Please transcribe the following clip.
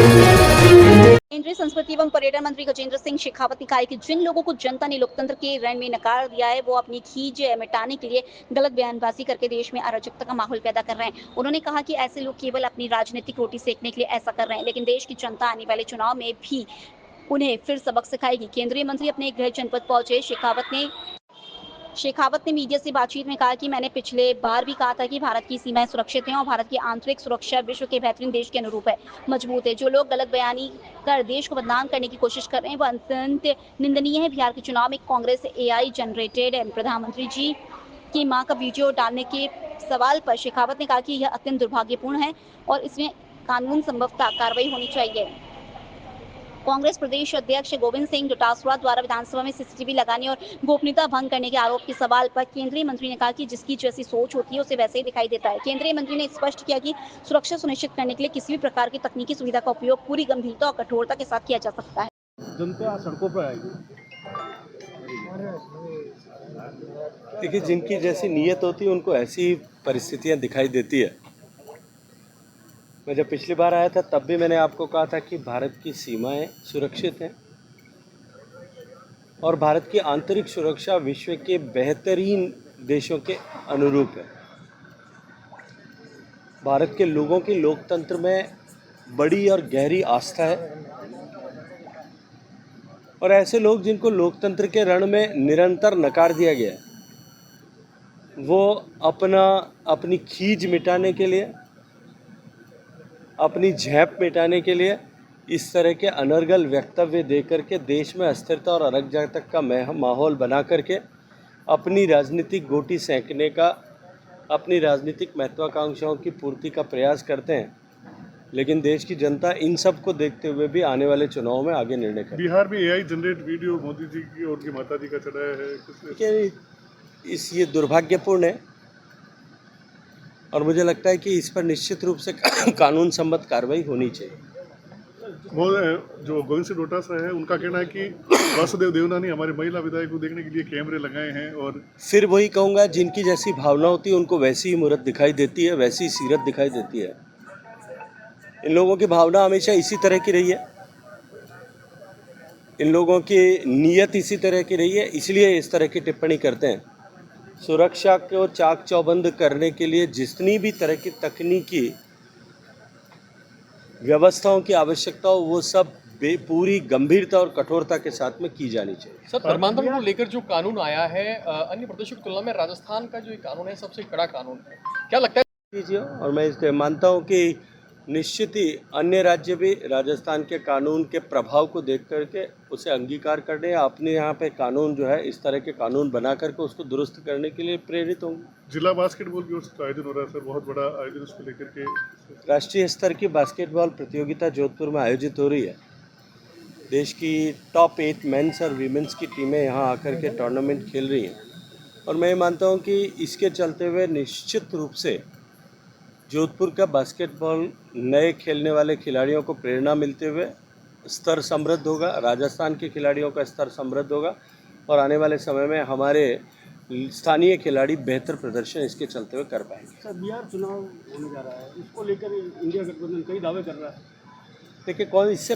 केंद्रीय संस्कृति एवं पर्यटन मंत्री गजेंद्र सिंह शेखावत ने कहा है कि जिन लोगों को जनता ने लोकतंत्र के रण में नकार दिया है वो अपनी खींच मिटाने के लिए गलत बयानबाजी करके देश में अराजकता का माहौल पैदा कर रहे हैं। उन्होंने कहा कि ऐसे लोग केवल अपनी राजनीतिक रोटी सेकने के लिए ऐसा कर रहे हैं, लेकिन देश की जनता आने वाले चुनाव में भी उन्हें फिर सबक सिखाएगी। केंद्रीय मंत्री अपने गृह जनपद पहुंचे। शेखावत ने मीडिया से बातचीत में कहा कि मैंने पिछले बार भी कहा था कि भारत की सीमाएं सुरक्षित हैं और भारत की आंतरिक सुरक्षा विश्व के बेहतरीन देश के अनुरूप है, मजबूत है। जो लोग गलत बयानी कर देश को बदनाम करने की कोशिश कर रहे हैं, वह अत्यंत निंदनीय है। बिहार के चुनाव में कांग्रेस एआई जनरेटेड प्रधानमंत्री जी की मां का वीडियो डालने के सवाल पर शेखावत ने कहा कि यह अत्यंत दुर्भाग्यपूर्ण है और इसमें कानून संबद्धता कार्रवाई होनी चाहिए। कांग्रेस प्रदेश अध्यक्ष गोविंद सिंह डोटासरा द्वारा विधानसभा में सीसीटीवी लगाने और गोपनीयता भंग करने के आरोप के सवाल पर केंद्रीय मंत्री ने कहा कि जिसकी जैसी सोच होती है उसे वैसे ही दिखाई देता है। केंद्रीय मंत्री ने स्पष्ट किया कि सुरक्षा सुनिश्चित करने के लिए किसी भी प्रकार की तकनीकी सुविधा का उपयोग पूरी गंभीरता और कठोरता के साथ किया जा सकता है। जनता सड़कों पर आएगी। देखिए, जिनकी जैसी नीयत होती है उनको ऐसी परिस्थितियां दिखाई देती है। मैं जब पिछली बार आया था तब भी मैंने आपको कहा था कि भारत की सीमाएं सुरक्षित हैं और भारत की आंतरिक सुरक्षा विश्व के बेहतरीन देशों के अनुरूप है। भारत के लोगों की लोकतंत्र में बड़ी और गहरी आस्था है और ऐसे लोग जिनको लोकतंत्र के रण में निरंतर नकार दिया गया है, वो अपनी खींच मिटाने के लिए, अपनी झेप मिटाने के लिए इस तरह के अनर्गल वक्तव्य दे करके देश में अस्थिरता और अराजकता का माहौल बना करके अपनी राजनीतिक गोटी सेंकने का, अपनी राजनीतिक महत्वाकांक्षाओं की पूर्ति का प्रयास करते हैं। लेकिन देश की जनता इन सब को देखते हुए भी आने वाले चुनाव में आगे निर्णय करेगी। बिहार में AI generate video Modi ji की और उनकी माता जी का चढ़ाया है, ये दुर्भाग्यपूर्ण है और मुझे लगता है कि इस पर निश्चित रूप से कानून सम्मत कार्रवाई होनी चाहिए। वो जो गोविंद सिंह डोटासरा है उनका कहना है कि वासुदेव देवनानी हमारे महिला विधायक को देखने के लिए कैमरे लगाए हैं और फिर वही कहूँगा, जिनकी जैसी भावना होती है उनको वैसी ही मूरत दिखाई देती है, वैसी ही सीरत दिखाई देती है। इन लोगों की भावना हमेशा इसी तरह की रही है, इन लोगों की नीयत इसी तरह की रही है, इसलिए इस तरह की टिप्पणी करते हैं। सुरक्षा को चाक चौबंद करने के लिए जितनी भी तरह की तकनीकी व्यवस्थाओं की आवश्यकता हो वो सब पूरी गंभीरता और कठोरता के साथ में की जानी चाहिए। सर, धर्मांतरण को लेकर जो कानून आया है अन्य प्रदेशों की तुलना में राजस्थान का जो कानून है सबसे कड़ा कानून है, क्या लगता है? और मैं इसलिए मानता हूं कि निश्चित ही अन्य राज्य भी राजस्थान के कानून के प्रभाव को देख करके उसे अंगीकार करने या अपने यहाँ पे कानून जो है इस तरह के कानून बना करके उसको दुरुस्त करने के लिए प्रेरित होंगे। जिला बास्केटबॉल की ओर से आयोजन हो रहा है सर, बहुत बड़ा आयोजन उसको लेकर के। राष्ट्रीय स्तर की बास्केटबॉल प्रतियोगिता जोधपुर में आयोजित हो रही है। देश की टॉप 8 मेंस और वीमेंस की टीमें यहाँ आकर के टूर्नामेंट खेल रही हैं और मैं मानता हूँ कि इसके चलते हुए निश्चित रूप से जोधपुर का बास्केटबॉल नए खेलने वाले खिलाड़ियों को प्रेरणा मिलते हुए स्तर समृद्ध होगा, राजस्थान के खिलाड़ियों का स्तर समृद्ध होगा और आने वाले समय में हमारे स्थानीय खिलाड़ी बेहतर प्रदर्शन इसके चलते हुए कर पाएंगे। सर, बिहार चुनाव होने जा रहा है, इसको लेकर इंडिया गठबंधन कई दावे कर रहा है। देखिए, कौन इससे